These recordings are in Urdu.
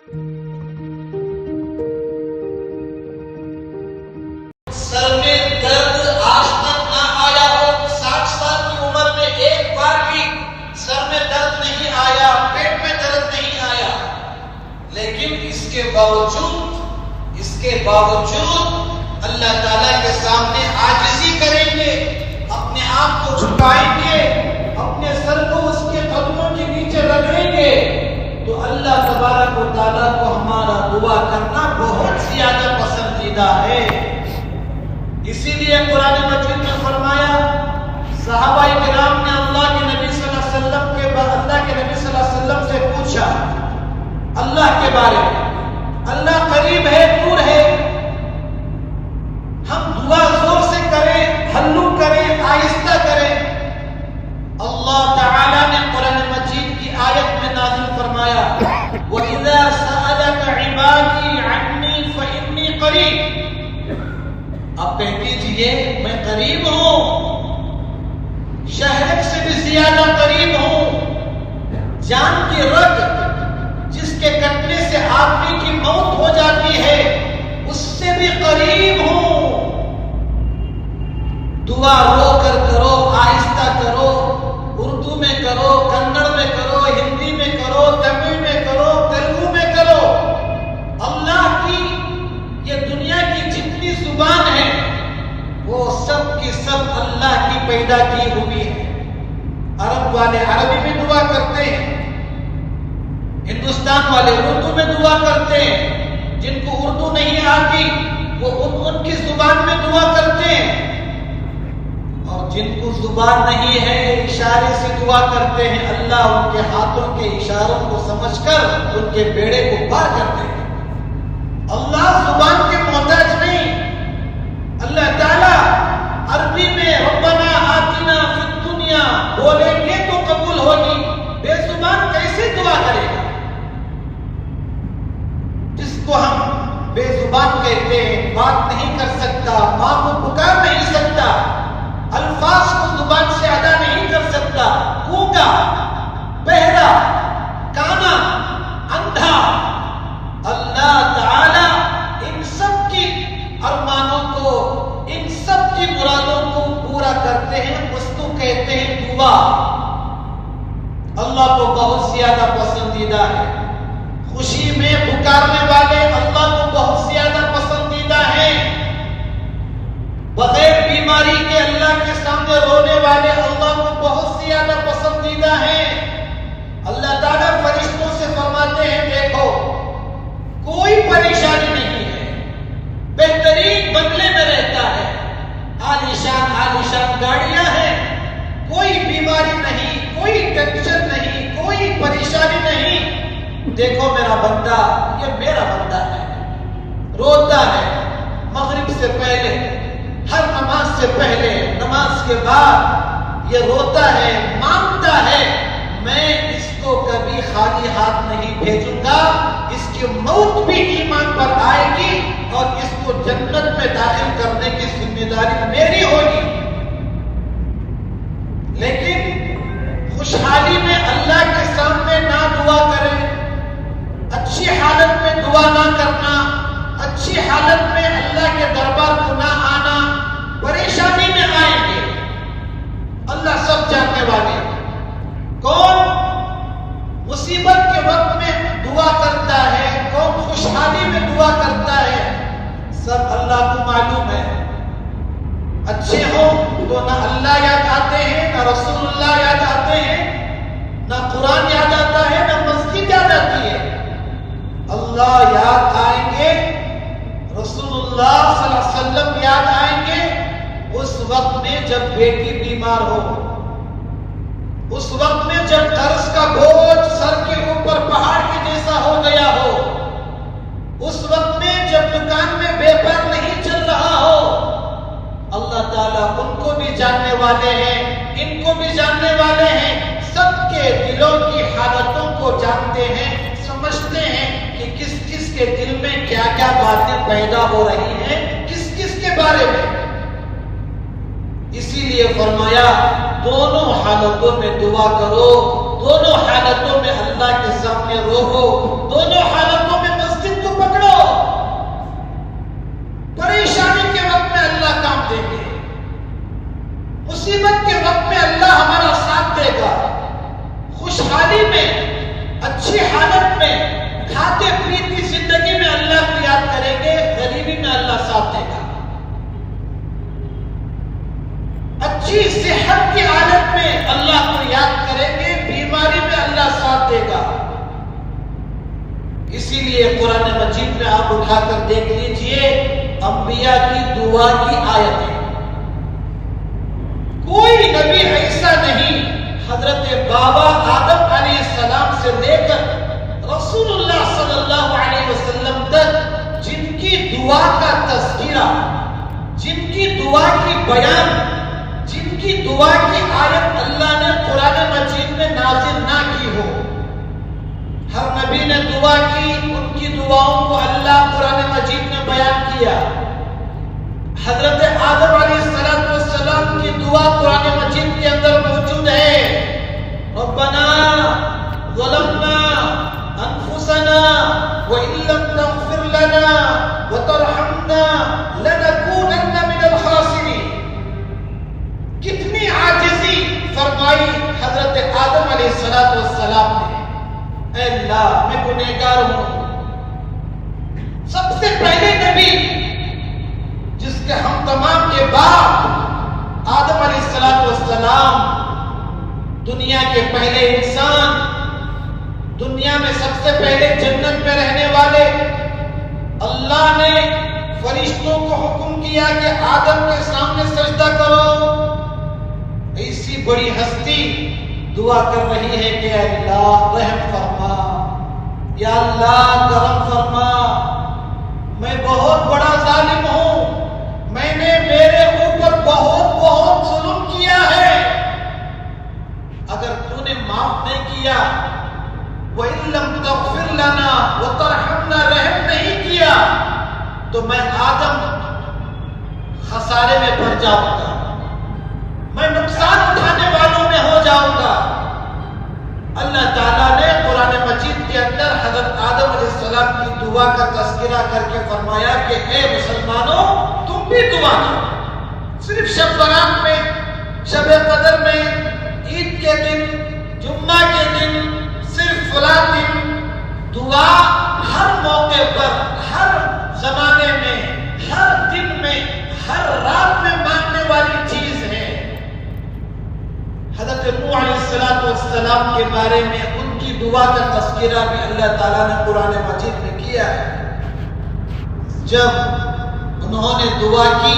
سر میں درد آج تک نہ آیا ہو، 60 سال کی عمر میں ایک بار بھی سر میں درد نہیں آیا، پیٹ میں درد نہیں آیا، لیکن اس کے باوجود اللہ تعالیٰ کے سامنے عاجزی کریں گے، اپنے آپ کو جھکائیں گے، اپنے سر کو اس کے قدموں کے نیچے رگڑیں گے، تو اللہ تبارک و تعالیٰ کو ہمارا دعا کرنا بہت زیادہ پسندیدہ ہے۔ اسی لیے قرآن مجید میں فرمایا، صحابہ کرام نے اللہ کے نبی صلی اللہ علیہ وسلم سے پوچھا اللہ کے بارے میں، اللہ قریب ہے دور ہے؟ ہم دعا زور سے کریں، ہلو کریں، آہستہ کریں؟ اللہ تعالی نے قرآن مجید کی آیت میں نازل فرمایا، وَإِذَا سَأَلَكَ عِبَادِي عَنِّي فَإِنِّي قَرِيبٌ۔ اب کہہ دیجئے میں قریب ہوں، شہرک سے بھی زیادہ قریب ہوں، جان کی رگ جس کے کٹنے سے آدمی کی موت ہو جاتی ہے اس سے بھی قریب ہوں۔ دعا رو کر کرو، آہستہ کرو، اردو میں کرو، کنڑ میں کرو، ہندی میں کرو، تمل میں کرو، تیلگو میں کرو، اللہ کی یہ دنیا کی جتنی زبان ہے وہ سب کی سب اللہ کی پیدا کی ہوئی ہے۔ عرب والے عربی میں دعا کرتے ہیں، ہندوستان والے اردو میں دعا کرتے ہیں، جن کو اردو نہیں آتی وہ ان کی زبان میں دعا کرتے ہیں، اور جن کو زبان نہیں ہے اشارے سے دعا کرتے ہیں، اللہ ان کے ہاتھوں کے اشاروں کو سمجھ کر ان کے بیڑے کو پار کرتے ہیں۔ اللہ زبان کے محتاج نہیں۔ اللہ تعالیٰ عربی میں ربنا آتنا فی الدنیا بولیں گے تو قبول ہوگی، بے زبان کیسے دعا کرے گا؟ جس کو ہم بے زبان کہتے ہیں، بات نہیں کر سکتا، ماں کو پکار نہیں سکتا، الفاظ کو زبان سے ادا نہیں کر سکتا، گونگا، بہرا، کانا، اندھا، اللہ تعالی ان سب کی ارمانوں کو، ان سب کی مرادوں کو پورا کرتے ہیں، اس کو کہتے ہیں دعا۔ اللہ کو بہت زیادہ پسندیدہ ہے، خوشی میں پکارنے والے اللہ کو بہت زیادہ پسندیدہ ہیں، بغیر بیماری کے اللہ کے سامنے رونے والے اللہ کو بہت زیادہ پسندیدہ ہیں۔ اللہ تعالیٰ فرشتوں سے فرماتے ہیں، دیکھو کوئی پریشانی نہیں ہے، بہترین بنگلے میں رہتا ہے، عالیشان گاڑیاں ہیں، کوئی بیماری نہیں، کوئی ٹینشن نہیں، کوئی پریشانی نہیں، دیکھو میرا بندہ، یہ میرا بندہ ہے، روتا ہے مغرب سے پہلے، ہر نماز سے پہلے، نماز کے بعد یہ روتا ہے، مانگتا ہے، میں اس کو کبھی خالی ہاتھ نہیں بھیجوں گا، اس کی موت بھی ایمان پر آئے گی اور اس کو جنت میں داخل کرنے کی ذمہ داری میری ہوگی۔ لیکن خوشحالی میں اللہ کے سامنے نہ دعا کریں، اچھی حالت میں دعا نہ کرنا، اچھی حالت میں اللہ کے دربار کو نہ آنا، پریشانی میں آئیں گے۔ اللہ سب جاننے والے، کون مصیبت کے وقت میں دعا کرتا ہے، کون خوشحالی میں دعا کرتا ہے، سب اللہ کو معلوم ہے۔ اچھے ہوں تو نہ اللہ یاد آتے ہیں، نہ رسول اللہ یاد آتے ہیں، نہ قرآن یاد آتا ہے، نہ مسجد یاد آتی ہے۔ اللہ یاد آئیں گے، رسول اللہ صلی اللہ علیہ وسلم یاد آئیں گے اس وقت میں جب بیٹی بیمار ہو، اس وقت میں جب قرض کا بوجھ سر کے اوپر پہاڑ کے جیسا ہو گیا ہو، اس وقت میں جب دکان میں بیپار نہیں چل رہا ہو۔ اللہ تعالیٰ ان کو بھی جاننے والے ہیں، ان کو بھی جاننے والے ہیں، سب کے دلوں کی حالتوں کو جانتے ہیں، سمجھتے ہیں کہ کس کس کے دل میں کیا کیا باتیں پیدا ہو رہی ہیں، کس کس کے بارے میں۔ اسی لیے فرمایا دونوں حالتوں میں دعا کرو، دونوں حالتوں میں اللہ کے سامنے رو، دونوں حالتوں میں کھاتے پیتی زندگی میں اللہ کو یاد کریں گے، غریبی میں اللہ ساتھ دے گا۔ اچھی صحت کی حالت میں اللہ کو یاد کریں گے، بیماری میں اللہ ساتھ دے گا۔ اسی لیے قرآن مجید میں آپ اٹھا کر دیکھ لیجئے، انبیاء کی دعا کی آیتیں، کوئی نبی ایسا نہیں حضرت بابا آدم علیہ السلام سے لے کر رسول اللہ صلی اللہ علیہ وسلم تک جن کی دعا کا تذکرہ، جن کی دعا کی بیان، جن کی دعا کی آیت اللہ نے قرآن مجید میں نازل نہ کی ہو۔ ہر نبی نے دعا کی، ان کی دعاؤں کو اللہ قرآن مجید میں بیان کیا۔ حضرت آدم علیہ السلام کی دعا قرآن مجید کے اندر موجود ہے، ربنا ظلمنا انفسنا وان لم تغفر لنا وترحمنا لنكونن من الخاسرین۔ کتنی عاجزی فرمائی حضرت آدم علیہ السلام نے، اے اللہ میں گنہگار ہوں۔ سب سے پہلے نبی جس کے ہم تمام کے باپ آدم علیہ السلام، دنیا کے پہلے انسان، دنیا میں سب سے پہلے جنت میں رہنے والے، اللہ نے فرشتوں کو حکم کیا کہ آدم کے سامنے سجدہ کرو۔ ایسی بڑی ہستی دعا کر رہی ہے کہ اے اللہ رحم فرما، یا اللہ کرم فرما، میں بہت بڑا ظالم ہوں، میں نے میرے اوپر بہت ظلم کیا ہے، اگر تو نے معاف نہیں کیا، وَإِن لَمْ تَغْفِرْ لَنَا وَتَرْحَمْنَا، رحم نہیں کیا، تو میں آدم خسارے میں پڑ جاؤں گا، میں نقصان اٹھانے والوں میں ہو جاؤں گا۔ اللہ تعالیٰ نے قرآن مجید کے اندر حضرت آدم علیہ السلام کی دعا کا تذکرہ کر کے فرمایا کہ اے مسلمانوں تم بھی دعا کرو۔ صرف شب برات میں، شب قدر میں، عید کے دن، جمعہ کے دن، صرف فلاں دن، دعا ہر موقع پر، ہر زمانے میں، ہر دن میں، ہر رات میں ماننے والی چیز ہے۔ حضرت نوح علیہ السلام کے بارے میں ان کی دعا کا تذکرہ بھی اللہ تعالیٰ نے قرآن مجید میں کیا ہے۔ جب انہوں نے دعا کی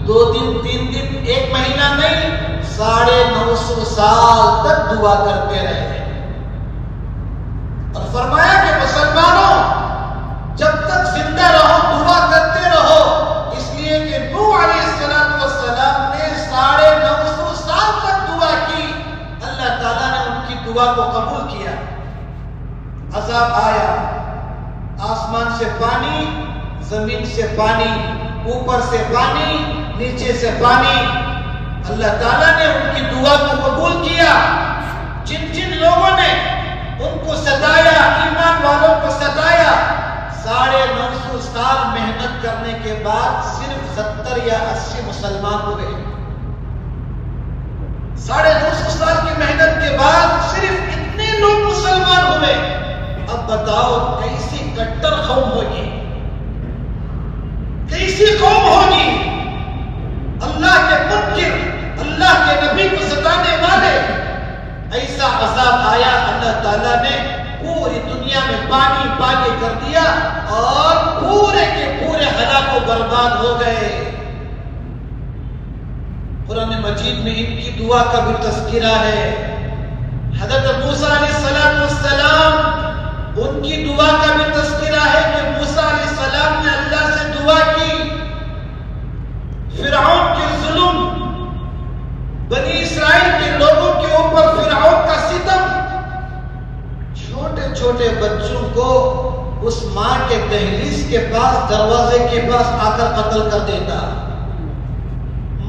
2 دن 3 دن 1 مہینہ نہیں، 950 سال تک دعا کرتے رہے، اور فرمایا کہ مسلمانوں جب تک زندہ رہو دعا کرتے رہو، اس لیے کہ نوح علیہ السلام نے 950 سال تک دعا کی، اللہ تعالیٰ نے ان کی دعا کو قبول کیا۔ عذاب آیا، آسمان سے پانی، زمین سے پانی، اوپر سے پانی، نیچے سے پانی، اللہ تعالیٰ نے ان کی دعا کو قبول کیا۔ جن جن لوگوں نے ان کو ستایا، ایمان والوں کو ستایا، 950 سال محنت کرنے کے بعد صرف 70 یا 80 مسلمان ہوئے۔ 950 سال کی محنت کے بعد صرف اتنے لوگ مسلمان ہوئے۔ اب بتاؤ کیسی کٹر قوم ہوگی، کیسی قوم ہوگی، اللہ کے منکر، اللہ کے نبی کو ستانے والے۔ ایسا عذاب آیا، اللہ تعالیٰ نے پوری دنیا میں پانی پانی کر دیا اور پورے کے پورے ہلاک و برباد ہو گئے۔ قرآن مجید میں ان کی دعا کا بھی تذکرہ ہے۔ حضرت موسیٰ علیہ السلام، ان کی دعا کا بھی تذکرہ ہے کہ موسیٰ علیہ السلام نے اللہ سے دعا کی، فرعون کے ظلم، بنی اسرائیل کے لوگوں کے اوپر فرعون کا ستم، چھوٹے چھوٹے بچوں کو اس ماں کے دہلیز کے پاس، دروازے کے پاس آ کر قتل کر دیتا،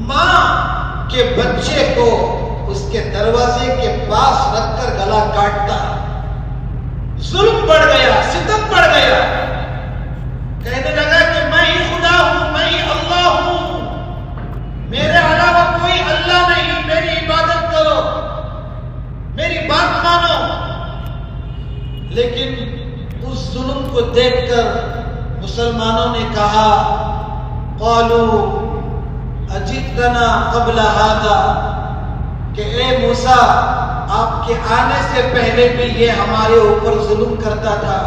ماں کے بچے کو اس کے دروازے کے پاس رکھ کر گلا کاٹتا۔ ظلم بڑھ گیا، ستم بڑھ گیا، کہنے لگا کہ میں ہی خدا ہوں، میں ہی اللہ ہوں، میرے علاوہ کوئی اللہ نہیں، میری عبادت کرو، میری بات مانو۔ لیکن اس ظلم کو دیکھ کر مسلمانوں نے کہا قالوا اجئتنا قبل هذا کہ اے موسیٰ آپ کے آنے سے پہلے بھی یہ ہمارے اوپر ظلم کرتا تھا.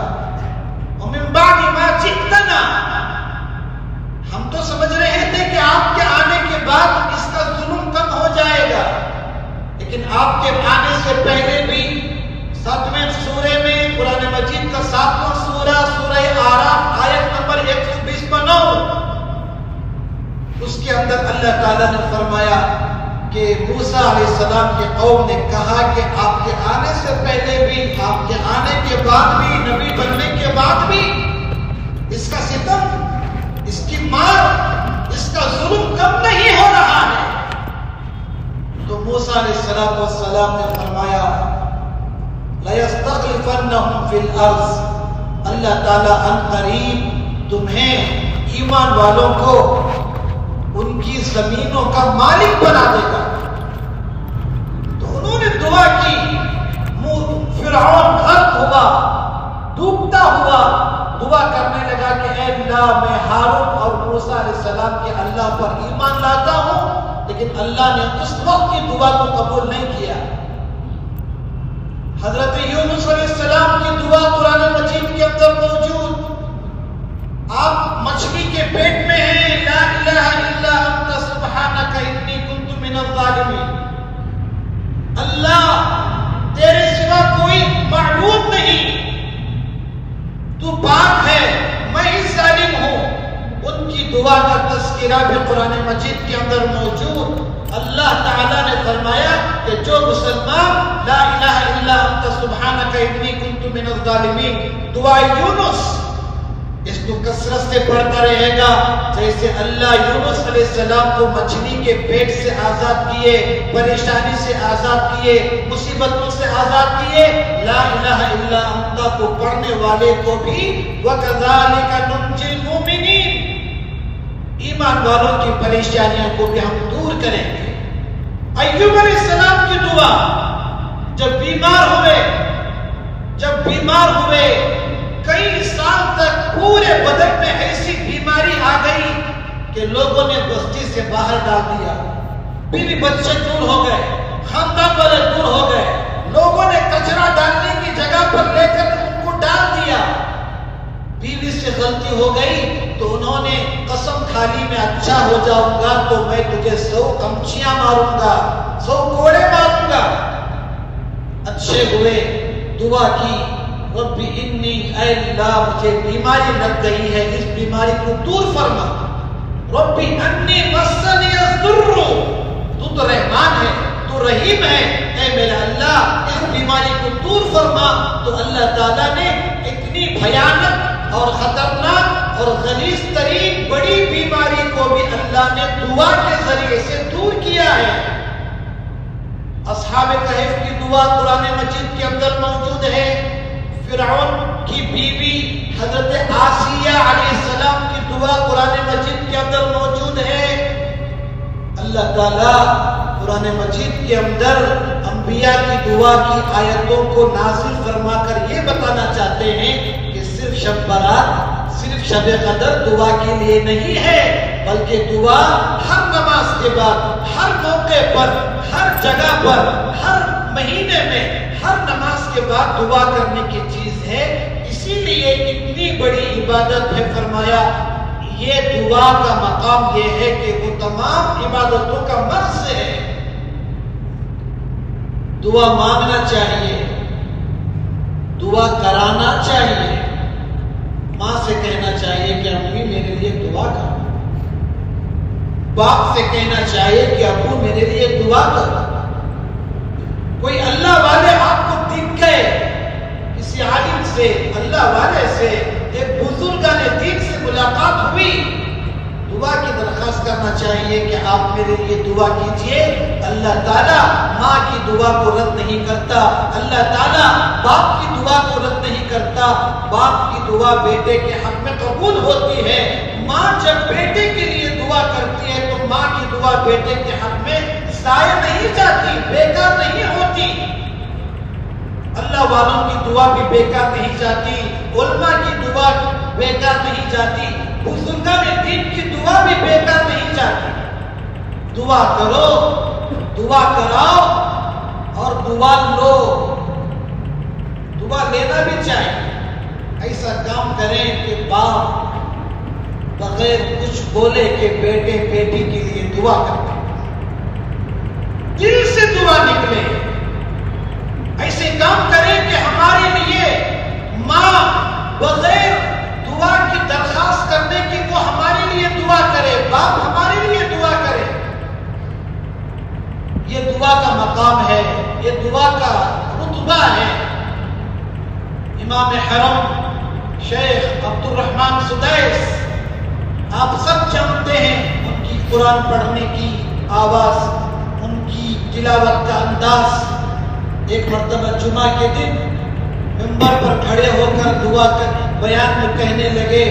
ومن بعد ما جئتنا ہم تو سمجھ رہے تھے کہ آپ کے آنے کے بعد اس کا ظلم کم ہو جائے گا، لیکن آپ کے آنے سے پہلے بھی 7ویں سورے میں قرآن مجید کا 7واں سورہ سورہ اعراف آیت نمبر 129 اس کے اندر اللہ تعالیٰ نے فرمایا کہ موسیٰ علیہ السلام کے قوم نے کہا کہ آپ کے آنے سے پہلے بھی، آپ کے آنے کے بعد بھی، نبی بننے کے بعد بھی اس کا ستم، اس کی مار، اس کا ظلم کم نہیں ہو رہا ہے. تو موسیٰ علیہ السلام نے فرمایا لَيَسْتَخْلِفَنَّهُمْ فِي الْأَرْضِ اللہ تعالیٰ ان قریب تمہیں ایمان والوں کو ان کی زمینوں کا مالک بنا دے گا. تو انہوں نے دعا کی، فرعون غرق ہوا، ڈوبتا ہوا، دعا کرنے لگا کہ اے اللہ میں ہارون اور موسیٰ علیہ السلام کے اللہ پر ایمان لاتا ہوں، لیکن اللہ نے اس وقت کی دعا کو قبول نہیں کیا. حضرت یونس علیہ السلام کی دعا قرآن مجید کے اندر موجود. آپ مچھلی کے پیٹ میں ہیں، لا الہ الا انت سبحانک انی کنت من الظالمین. اللہ تیرے سوا کوئی معبود نہیں، تو پاک ہے، میں ہی ظالم ہوں. ان کی دعا کا تذکرہ بھی قرآن مجید کے اندر موجود. اللہ تعالیٰ نے فرمایا کہ جو مسلمان لا الہ الا انت سبحانک انی کنت من الظالمین دعا یونس اس کو کثرت سے پڑھتا رہے گا، جیسے اللہ یونس علیہ السلام کو مچھلی کے پیٹ سے آزاد کیے، پریشانی سے آزاد کیے، مصیبتوں سے آزاد کیے، لا الہ الا انت کو پڑھنے والے کو بھی وَكَذَلِكَ نُنْجِي الْمُؤْمِنِينَ ایمان والوں کی پریشانیوں کو بھی ہم دور کریں گے. ایوب علیہ السلام کی دعا، جب بیمار ہوئے کئی سال تک پورے بدن میں ایسی بیماری آ گئی کہ لوگوں نے بستی سے باہر ڈال دیا، بیوی بچے دور ہو گئے، خاندان والے دور ہو گئے، لوگوں نے کچرا ڈالنے کی جگہ پر لے کر ان کو ڈال دیا. بیوی سے غلطی ہو گئی تو انہوں نے قسم کھا لی میں اچھا ہو جاؤں گا تو میں تجھے 100 کمچیاں ماروں گا، 100 کوڑے ماروں گا. اچھے ہوئے، دعا کی رب انی اے اللہ مجھے بیماری لگ گئی ہے، اس بیماری کو دور فرما. رب انی مسنی الضر تو رحمان ہے، تو رحیم ہے، اے میرا اللہ اس بیماری کو دور فرما. تو اللہ تعالیٰ نے اتنی بھیانک اور خطرناک اور غلیظ ترین بڑی بیماری کو بھی اللہ نے دعا کے ذریعے سے دور کیا ہے. اصحاب کہف کی دعا قرآن مجید کے اندر موجود ہے. فرعون کی بیوی حضرت آسیہ علیہ السلام کی دعا قرآن مجید کے اندر موجود ہے. اللہ تعالیٰ قرآن مجید کے اندر انبیاء کی دعا کی آیتوں کو نازل فرما کر یہ بتانا چاہتے ہیں کہ صرف شب برات، صرف شب قدر دعا کے لیے نہیں ہے، بلکہ دعا ہر نماز کے بعد، ہر موقع پر، ہر جگہ پر، ہر مہینے میں، ہر نماز کے بعد دعا کرنے کی چیز ہے. اسی لیے اتنی بڑی عبادت ہے. فرمایا یہ دعا کا مقام یہ ہے کہ وہ تمام عبادتوں کا مرکز ہے. دعا مانگنا چاہیے، دعا کرانا چاہیے. ماں سے کہنا چاہیے کہ امی میرے لیے دعا کرو، باپ سے کہنا چاہیے کہ ابو میرے لیے دعا کرو. کوئی اللہ والے آپ کو دکھ گئے، کسی عالم سے، اللہ والے سے، ایک بزرگان دین سے ملاقات ہوئی، دعا کی درخواست کرنا چاہیے کہ آپ میرے لیے دعا کیجئے. اللہ تعالیٰ ماں کی دعا کو رد نہیں کرتا، اللہ تعالیٰ باپ کی دعا کو رد نہیں کرتا. باپ کی دعا بیٹے کے حق میں قبول ہوتی ہے. ماں جب بیٹے کے لیے دعا کرتی ہے تو ماں کی دعا بیٹے کے حق میں ضائع نہیں جاتی، بیکار نہیں ہوتی. اللہ والوں کی دعا بھی بیکار نہیں جاتی، علماء کی دعا بیکار نہیں جاتی، بزرگان دین کی دعا بھی بیکار نہیں جاتی۔ دعا کرو، دعا کراؤ اور دعا لو، دعا لینا بھی چاہیے۔ ایسا کام کریں کہ باپ بغیر کچھ بولے کہ بیٹے بیٹی کے لیے دعا کرتے، دل سے دعا نکلے۔ ایسے کام کریں کہ ہمارے لیے ماں بغیر دعا کی درخواست کرنے کی وہ ہمارے لیے دعا کرے، باپ ہمارے لیے دعا کرے۔ یہ دعا کا مقام ہے، یہ دعا کا رتبہ ہے۔ امام حرم شیخ عبد الرحمن سدیس، آپ سب جانتے ہیں ان کی قرآن پڑھنے کی آواز، ان کی تلاوت کا انداز۔ ایک مرتبہ جمعہ کے دن ممبر پر کھڑے ہو کر دعا کر بیان میں کہنے لگے،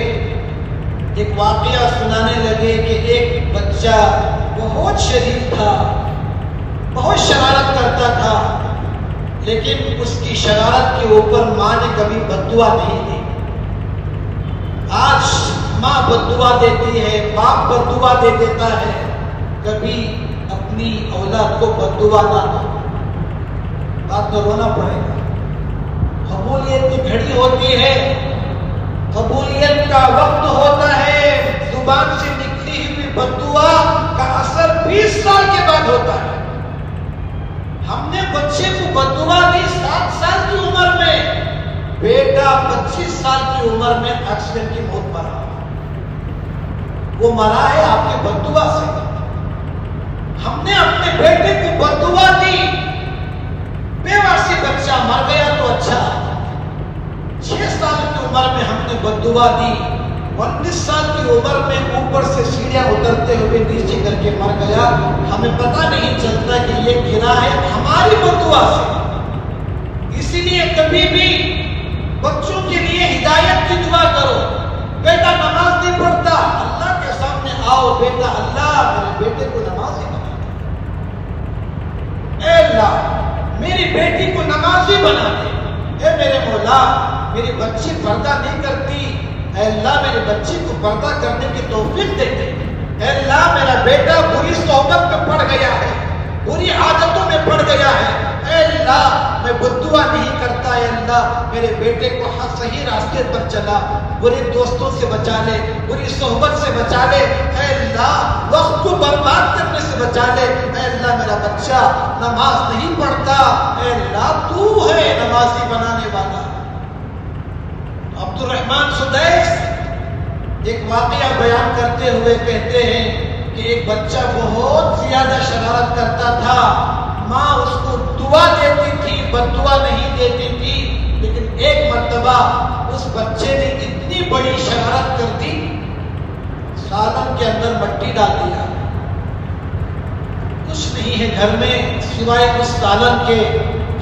ایک واقعہ سنانے لگے کہ ایک بچہ بہت شریف تھا، بہت شرارت کرتا تھا، لیکن اس کی شرارت کے اوپر ماں نے کبھی بد دعا نہیں دی۔ آج ماں بد دعا دیتی ہے، باپ بد دعا دے دیتا ہے، کبھی اپنی اولاد کو بد دعا نہ دو، بات تو رونا پڑے گا۔ قبولیت کی گھڑی ہوتی ہے، قبولیت کا وقت ہوتا ہے، زبان سے نکلی ہوئی بد دعا کا اثر 20 سال کے بعد ہوتا ہے۔ ہم نے بچے کو بد دعا دی 7 سال کی عمر میں، بیٹا 25 سال کی عمر میں ایکسیڈنٹ کی موت مرا، وہ مرا ہے آپ کے بد دعا سے۔ ہم نے اپنے بیٹے کو بد دعا دی، بیوہ سے بچہ مر گیا تو اچھا، 6 سال کی عمر میں ہم نے بد دعا دی، 19 سال کی عمر میں اوپر سے سیڑھیاں اترتے ہوئے نیچے کر کے مر گیا، ہمیں پتہ نہیں چلتا کہ یہ گرا ہے ہماری بد دعا سے۔ اسی لیے کبھی بھی بچوں کے لیے ہدایت کی دعا کرو۔ بیٹا نماز نہیں پڑھتا، اللہ کے سامنے آؤ، بیٹا اللہ میرے بیٹے کو نمازی بنا دے، اے اللہ میری بیٹی کو نمازی بنا دے، اے میرے مولا میری بچی پردہ نہیں کرتی، اے اللہ میرے بچی کو پردہ کرنے کی توفیق دے دے، اے اللہ میرا بیٹا بری صحبت میں پڑ گیا ہے، بری عادتوں میں پڑ گیا ہے، اے اللہ میں بد دعا نہیں کرتا، اے اللہ میرے بیٹے کو صحیح راستے پر چلا، برے دوستوں سے بچا لے، بری صحبت سے بچا لے، اے اللہ وقت کو برباد کرنے سے بچا لے، اے اللہ میرا بچہ نماز نہیں پڑھتا، اے اللہ تو ہے نمازی بنانے والا۔ عبد الرحمن سدیس ایک واقعہ بیان کرتے ہوئے کہتے ہیں کہ ایک بچہ بہت زیادہ شرارت کرتا تھا، ماں اس کو دعا دیتی تھی، بد دعا نہیں دیتی تھی، لیکن ایک مرتبہ اس بچے نے اتنی بڑی شرارت کر دی، سالن کے اندر مٹی ڈال دیا، کچھ نہیں ہے گھر میں سوائے اس سالن کے،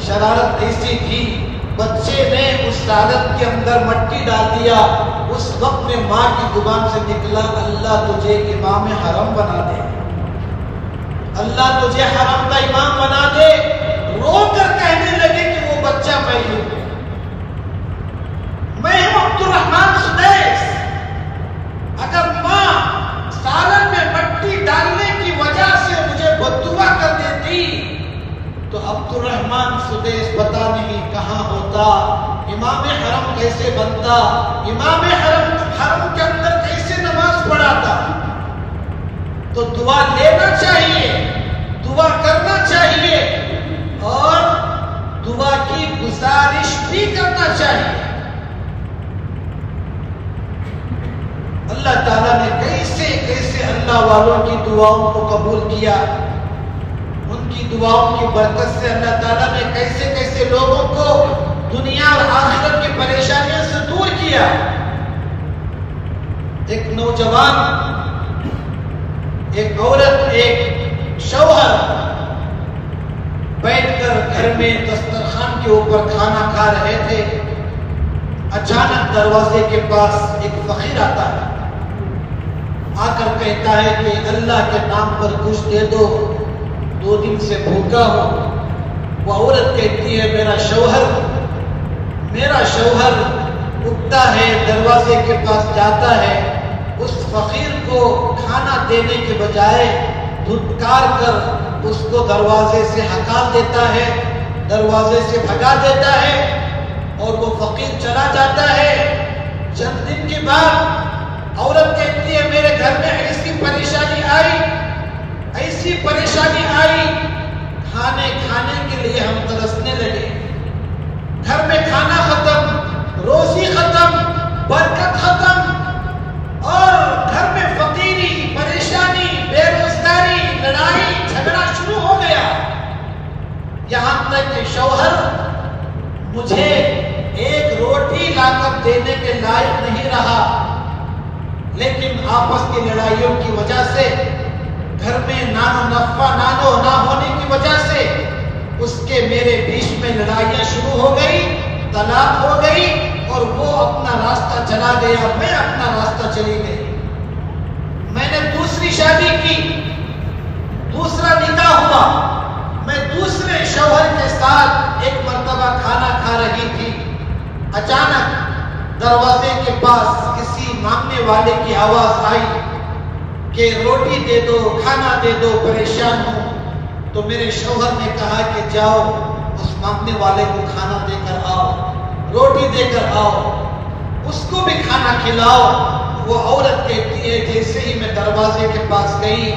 شرارت ایسی تھی بچے نے اس سالن کے اندر مٹی ڈال دیا۔ اس وقت میں ماں کی زبان سے نکلا، اللہ تجھے امام حرم بنا دے، اللہ تجھے حرم کا امام بنا دے۔ رو کر کہنے لگے کہ وہ بچہ میں ہوں، میں ہوں عبد الرحمن سدیس۔ اگر ماں سالن میں مٹی ڈالنے کی وجہ سے مجھے بد دعا کر دیتی تو عبد الرحمن سدیس پتہ نہیں کہاں ہوتا، امام حرم کیسے بنتا، امام حرم کے اندر کیسے نماز پڑھاتا۔ تو دعا لینا چاہیے، دعا کرنا چاہیے اور دعا کی گزارش بھی کرنا چاہیے۔ اللہ تعالیٰ نے کیسے کیسے اللہ والوں کی دعاؤں کو قبول کیا، ان کی دعاؤں کی برکت سے اللہ تعالیٰ نے کیسے کیسے لوگوں کو دنیا اور آخرت کی پریشانیوں سے دور کیا۔ ایک نوجوان، ایک عورت، ایک شوہر بیٹھ کر گھر میں دسترخوان کے اوپر کھانا کھا رہے تھے، اچانک دروازے کے پاس ایک فقیر آتا ہے، آ کر کہتا ہے کہ اللہ کے نام پر کچھ دے دو، 2 دن سے بھوکا ہوں۔ وہ عورت کہتی ہے میرا شوہر میرا شوہر اٹھتا ہے، دروازے کے پاس جاتا ہے، اس فقیر کو کھانا دینے کے بجائے دھتکار کر اس کو دروازے سے ہکال دیتا ہے، دروازے سے بھگا دیتا ہے اور وہ فقیر چلا جاتا ہے۔ چند دن کے بعد عورت کہتی ہے میرے گھر میں ایسی پریشانی آئی، کھانے کے لیے ہم ترسنے لگے، گھر میں کھانا ختم، روزی ختم، برکت ختم، اور گھر میں فقیری، پریشانی، بے روزگاری، لڑائی جھگڑا شروع ہو گیا، یہاں تک کہ شوہر مجھے ایک روٹی لا کر دینے کے لائق نہیں رہا، لیکن آپس کی لڑائیوں کی وجہ سے، گھر میں نانو نہ ہونے کی وجہ سے اس کے میرے بیچ میں لڑائیاں شروع ہو گئی، طلاق ہو گئی، اور وہ اپنا راستہ چلا گیا، میں اپنا راستہ چلی گئی۔ میں نے دوسری شادی کی، دوسرا نکاح ہوا، میں دوسرے شوہر کے ساتھ ایک مرتبہ کھانا کھا رہی تھی، اچانک دروازے کے پاس کسی مانگنے والے کی آواز آئی کہ روٹی دے دو، کھانا دے دو، پریشان ہوں۔ تو میرے شوہر نے کہا کہ جاؤ اس مانگنے والے کو کھانا دے کر آؤ، روٹی دے کر آؤ، اس کو بھی کھانا کھلاؤ۔ وہ عورت کہتی ہے جیسے ہی میں دروازے کے پاس گئی،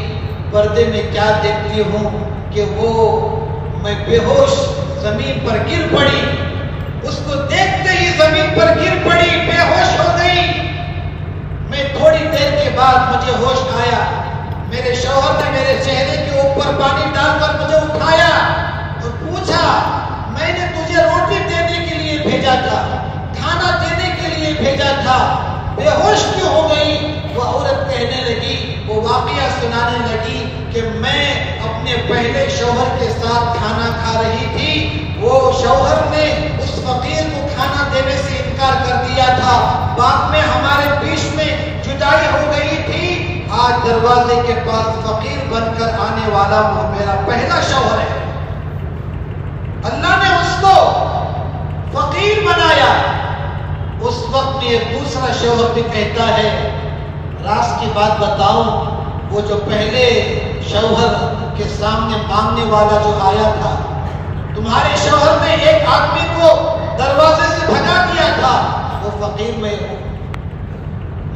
پردے میں کیا دیکھتی ہوں کہ میں بے ہوش زمین پر گر پڑی، اس کو دیکھتے ہی زمین پر گر پڑی، بے ہوش ہو گئی۔ میں تھوڑی دیر کے بعد مجھے ہوش آیا، میرے شوہر نے میرے چہرے کے اوپر پانی ڈال کر مجھے اٹھایا اور پوچھا میں نے تجھے روٹی دینے کے لیے بھیجا تھا، کھانا دینے کے لیے بھیجا تھا، بے ہوش کیوں ہو گئی؟ وہ عورت کہنے لگی، وہ واقعہ سنانے لگی کہ میں اپنے پہلے شوہر کے ساتھ کھانا کھا رہی تھی، وہ شوہر نے اس فقیر کو کھانا دینے سے انکار کر دیا تھا، بعد میں ہمارے بیچ میں جدائی ہو گئی تھی، آج دروازے کے پاس فقیر بن کر آنے والا وہ میرا پہلا شوہر ہے۔ اللہ نے اس کو فقیر بنایا۔ اس وقت میں ایک دوسرا شوہر بھی کہتا ہے، راز کی بات بتاؤں، وہ جو پہلے شوہر کے سامنے مانگنے والا جو آیا تھا، تمہارے شوہر نے ایک آدمی کو دروازے سے بھگا دیا تھا، وہ فقیر میں ہوں،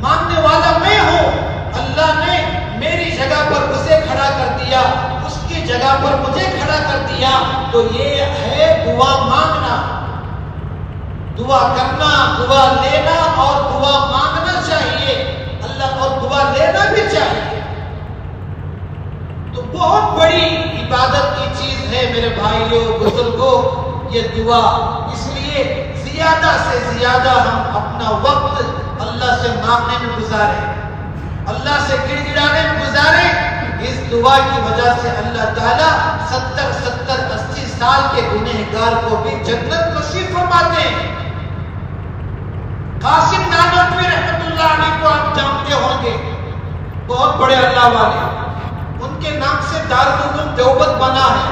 مانگنے والا میں ہوں، اللہ نے میری جگہ پر اسے کھڑا کر دیا، اس کی جگہ پر مجھے کھڑا کر دیا۔ تو یہ ہے دعا مانگنا، دعا کرنا، دعا لینا اور دعا مانگنا چاہیے اللہ، اور دعا لینا بھی چاہیے۔ تو بہت بڑی عبادت کی چیز ہے میرے بھائیوں، بزرگوں، یہ دعا۔ اس لیے زیادہ سے زیادہ ہم اپنا وقت اللہ سے مانگنے میں گزاریں، اللہ سے گڑ گڑانے میں گزاریں۔ اس دعا کی وجہ سے اللہ تعالیٰ 70-80 سال کے گنہگار کو بھی جنت نصیب فرماتے ہیں۔ قاسم نانوتوی رحمۃ اللہ علیہ کو آپ جانتے ہوں گے، بہت بڑے اللہ والے، ان کے نام سے دارالعلوم دیوبند بنا ہے۔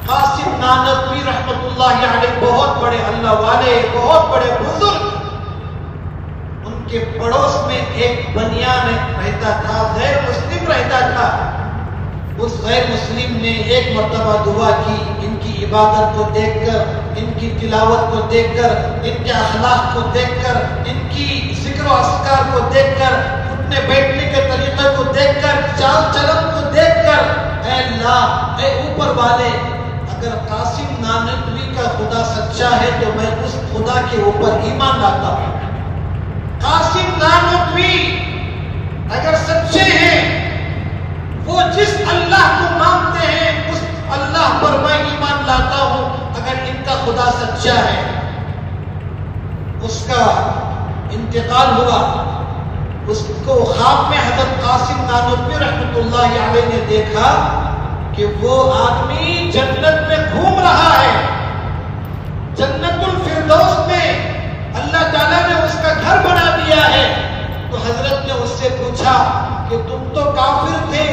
قاسم نانوتوی رحمۃ اللہ علیہ بہت بڑے اللہ والے، بہت بڑے بزرگ۔ ان کے پڑوس میں ایک بنیان رہتا تھا، غیر مسلم رہتا تھا۔ اس غیر مسلم نے ایک مرتبہ دعا کی، ان کی عبادت کو دیکھ کر، ان کی تلاوت کو دیکھ کر، ان کے اخلاق کو دیکھ کر، ان کی ذکر و اذکار کو دیکھ کر، اٹھنے بیٹھنے کے طریقے کو دیکھ کر، چال چلن کو دیکھ کر، اے اللہ، اے اوپر والے، اگر قاسم نانوتوی کا خدا سچا ہے تو میں اس خدا کے اوپر ایمان لاتا ہوں۔ قاسم نانوتوی اگر سچے ہیں، وہ جس اللہ کو مانتے ہیں اس اللہ پر میں ایمان لاتا ہوں۔ اگر ان کا خدا سچا ہے، اس کا انتقال ہوا، اس کو خواب میں حضرت قاسم نانوتوی رحمۃ اللہ علیہ نے دیکھا کہ وہ آدمی جنت میں گھوم رہا ہے، جنت الفردوس میں اللہ تعالیٰ نے اس کا گھر بنا دیا ہے۔ تو حضرت نے اس سے پوچھا کہ تم تو کافر تھے،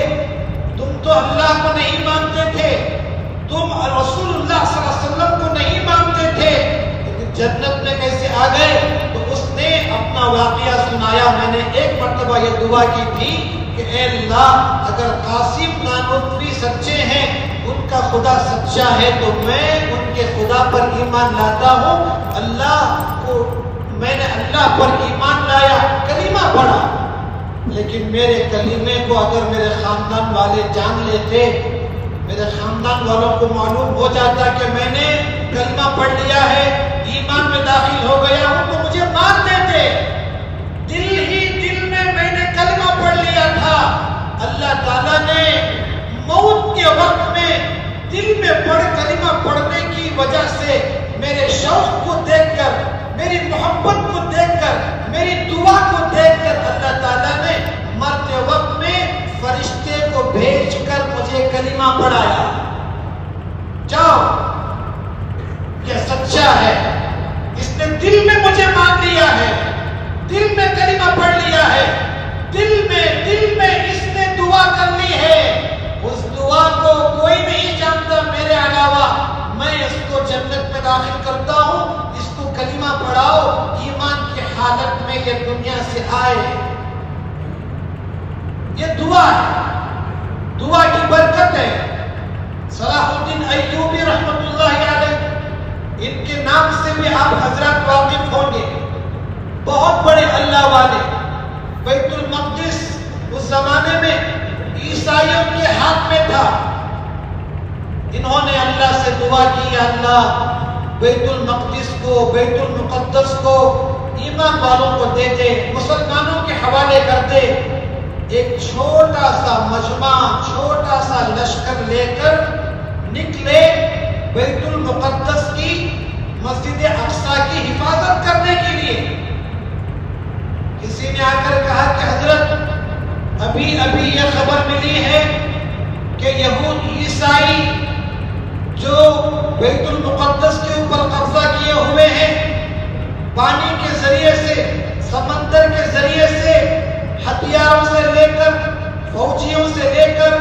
تم تو اللہ کو نہیں مانتے تھے، تم رسول اللہ صلی اللہ علیہ وسلم کو نہیں مانتے تھے، لیکن جنت جنت میں کیسے آ گئے؟ تو اس نے اپنا واقعہ سنایا. میں نے ایک مرتبہ یہ دعا کی تھی کہ اے اللہ اگر قاسم نانوتوی سچے ہیں، ان کا خدا سچا ہے، تو میں ان کے خدا پر ایمان لاتا ہوں. میں نے اللہ پر ایمان لایا، کلمہ پڑھا، لیکن میرے کلمے کو اگر میرے خاندان والے جان لیتے، میرے خاندان والوں کو معلوم ہو جاتا کہ میں نے کلمہ پڑھ لیا ہے، ایمان میں داخل ہو گیا ہوں، تو مجھے مار دیتے. دل ہی دل میں نے کلمہ پڑھ لیا تھا. اللہ تعالیٰ نے موت کے وقت میں دل میں کلمہ پڑھنے کی وجہ سے میرے شوق کو دیکھ کر، میری محبت کو دیکھ کر، میری دعا کو دیکھ کر اللہ تعالیٰ نے مرتے وقت میں فرشتے کو بھیج کر مجھے کلمہ پڑھایا. جاؤ، یہ سچا ہے، اس نے دل میں مجھے مان لیا ہے، دل میں کلمہ پڑھ لیا ہے، دل میں اس نے دعا کر لی ہے. اس دعا کو کوئی نہیں جانتا میرے علاوہ. میں اس کو جنت میں داخل کرتا ہوں. اس کو کلمہ پڑھاؤ، ایمان کی حالت میں یہ دنیا سے آئے. یہ دعا ہے، دعا کی برکت ہے. صلاح الدین ایوبی رحمت اللہ علیہ، ان کے نام سے بھی آپ حضرات واقف ہوں گے. بہت بڑے اللہ والے. بیت المقدس اس زمانے میں عیسائیوں کے ہاتھ میں تھا. انہوں نے اللہ سے دعا کی، اللہ بیت المقدس کو، بیت المقدس کو ایمان والوں کو دے دے، مسلمانوں کے حوالے کر دے. ایک چھوٹا سا مجمع، چھوٹا سا لشکر لے کر نکلے بیت المقدس کی، مسجد اقصی کی حفاظت کرنے کے لیے. کسی نے آ کر کہا کہ حضرت ابھی یہ خبر ملی ہے کہ یہود عیسائی جو بیت المقدس کے اوپر قبضہ کیے ہوئے ہیں، پانی کے ذریعے سے، سمندر کے ذریعے سے، ہتھیاروں سے لے کر، فوجیوں سے لے کر،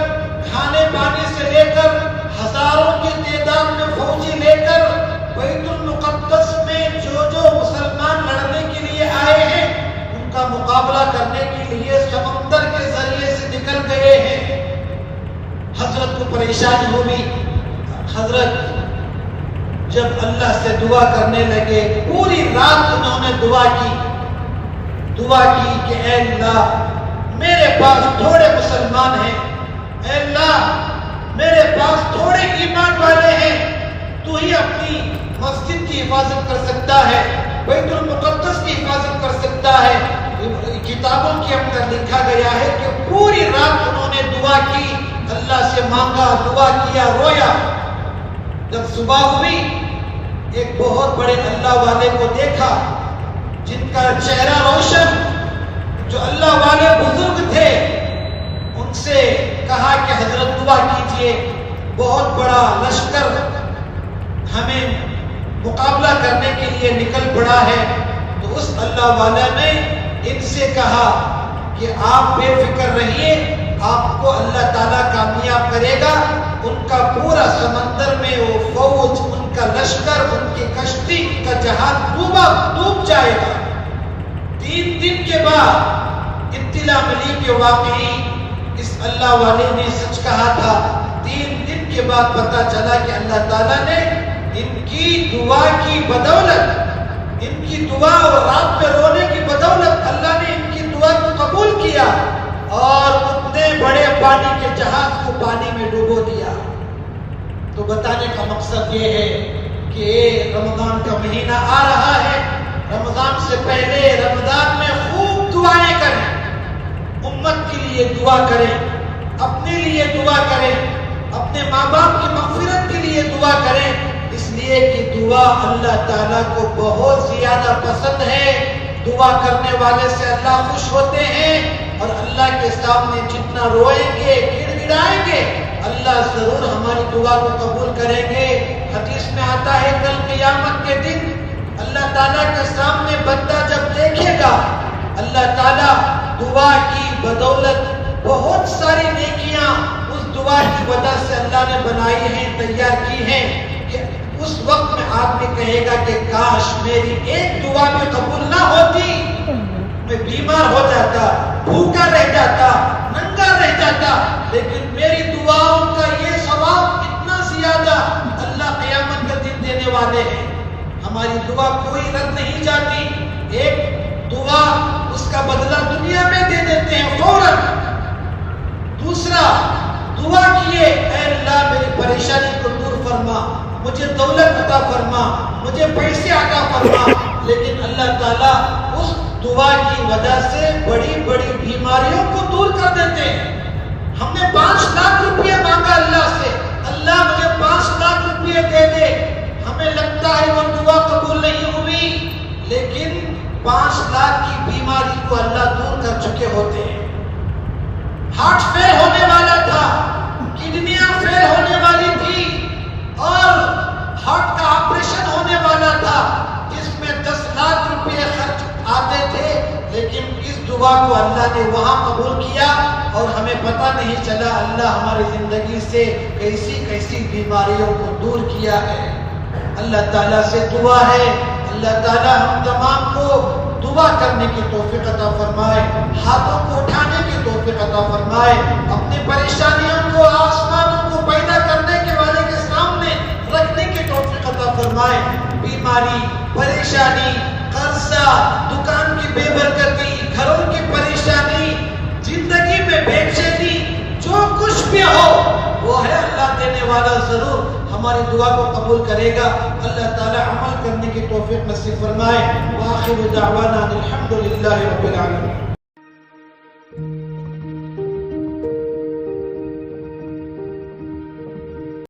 کھانے پانی سے لے کر، ہزاروں کی تعداد میں فوجی لے کر بیت المقدس میں جو مسلمان لڑنے کے لیے آئے ہیں، ان کا مقابلہ کرنے کے لیے سمندر کے ذریعے سے نکل گئے ہیں. حضرت کو پریشانی ہوئی. حضرت جب اللہ سے دعا کرنے لگے، پوری رات انہوں نے دعا کی کہ اے اللہ میرے پاس تھوڑے مسلمان ہیں، اے اللہ میرے پاس تھوڑے ایمان والے ہیں، تو ہی اپنی مسجد کی حفاظت کر سکتا ہے، بیت المقدس کی حفاظت کر سکتا ہے. کتابوں کے اندر لکھا گیا ہے کہ پوری رات انہوں نے دعا کی، اللہ سے مانگا، دعا کیا، رویا. جب صبح ہوئی، ایک بہت بڑے اللہ والے کو دیکھا جن کا چہرہ روشن، جو اللہ والے بزرگ تھے. ان سے کہا کہ حضرت دعا کیجئے، بہت بڑا لشکر ہمیں مقابلہ کرنے کے لیے نکل پڑا ہے. تو اس اللہ والا نے ان سے کہا کہ آپ بے فکر رہیے، آپ کو اللہ تعالیٰ کامیاب کرے گا. ان کا پورا سمندر میں وہ فوج، ان کا لشکر، ان کی کشتی، ان کا جہاز ڈوب جائے گا. 3 دن کے بعد اطلاع ملی کہ واقعی اس اللہ والے نے سچ کہا تھا. 3 دن کے بعد پتا چلا کہ اللہ تعالیٰ نے ان کی دعا کی بدولت، ان کی دعا اور رات میں رونے کی بدولت اللہ نے ان کی دعا کو قبول کیا اور اتنے بڑے پانی کے جہاز کو پانی میں ڈوبو دیا. تو بتانے کا مقصد یہ ہے کہ رمضان کا مہینہ آ رہا ہے. رمضان سے پہلے رمضان میں خوب دعائیں کریں، امت کے لیے دعا کریں، اپنے لیے دعا کریں، اپنے ماں باپ کی مغفرت کے لیے دعا کریں، اس لیے کہ دعا اللہ تعالیٰ کو بہت زیادہ پسند ہے. دعا کرنے والے سے اللہ خوش ہوتے ہیں اور اللہ کے سامنے جتنا روئیں گے، گڑ گڑائیں گے، اللہ ضرور ہماری دعا کو قبول کریں گے. حدیث میں آتا ہے کل قیامت کے دن اللہ تعالیٰ کے سامنے بندہ جب دیکھے گا، اللہ تعالیٰ دعا کی بدولت بہت ساری نیکیاں اس دعا کی وجہ سے اللہ نے بنائی ہیں، تیار کی ہیں، کہ اس وقت میں آدمی کہے گا کہ کاش میری ایک دعا بھی قبول نہ ہوتی، میں بیمار ہو جاتا، بھوکا رہ جاتا، ننگا رہ جاتا، لیکن میری دعاؤں کا یہ ثواب اتنا زیادہ اللہ قیامت کا دن دینے والے ہیں۔ ہماری دعا کوئی رد نہیں جاتی، ایک دعا اس کا بدلہ دنیا میں دے دیتے ہیں فوراً۔ دوسرا، دعا کیے اے اللہ میری پریشانی کو دور فرما، مجھے دولت عطا فرما، مجھے پیسے عطا فرما، لیکن اللہ تعالیٰ اس دعا کی وجہ سے بڑی بڑی بیماریوں کو دور کر دیتے ہیں۔ ہم نے 5 لاکھ روپیہ مانگا اللہ سے، اللہ مجھے 5 لاکھ روپیہ دے دے، ہمیں لگتا ہے وہ دعا قبول نہیں ہوئی، لیکن 5 لاکھ کی بیماری کو اللہ دور کر چکے ہوتے ہیں۔ ہارٹ فیل ہونے والا تھا، کڈنیاں فیل ہونے والی تھی، اور ہارٹ کا آپریشن ہونے والا تھا جس میں 10 لاکھ روپے خرچ آتے تھے، لیکن اس دعا کو اللہ نے وہاں قبول کیا اور ہمیں پتہ نہیں چلا اللہ ہماری زندگی سے کیسی کیسی بیماریوں کو دور کیا ہے۔ اللہ تعالیٰ سے دعا ہے، اللہ تعالیٰ ہم تمام کو دعا کرنے کی توفیق عطا فرمائے، ہاتھوں کو اٹھانے کی توفیق عطا فرمائے، اپنی پریشانیوں کو آسمانوں کو پیدا کرنے کے والے کے سامنے رکھنے کی توفیق عطا فرمائے۔ بیماری، پریشانی، قرضہ، دکان کی بے برکتی، گھروں کی پریشانی، زندگی میں بے چینی، جو کچھ بھی ہو وہ ہے اللہ دینے والا، ضرور ہماری دعا کو قبول کرے گا۔ اللہ تعالی عمل کرنے کی توفیق نصیب فرمائے۔ وآخر دعوانا الحمدللہ رب العالمین۔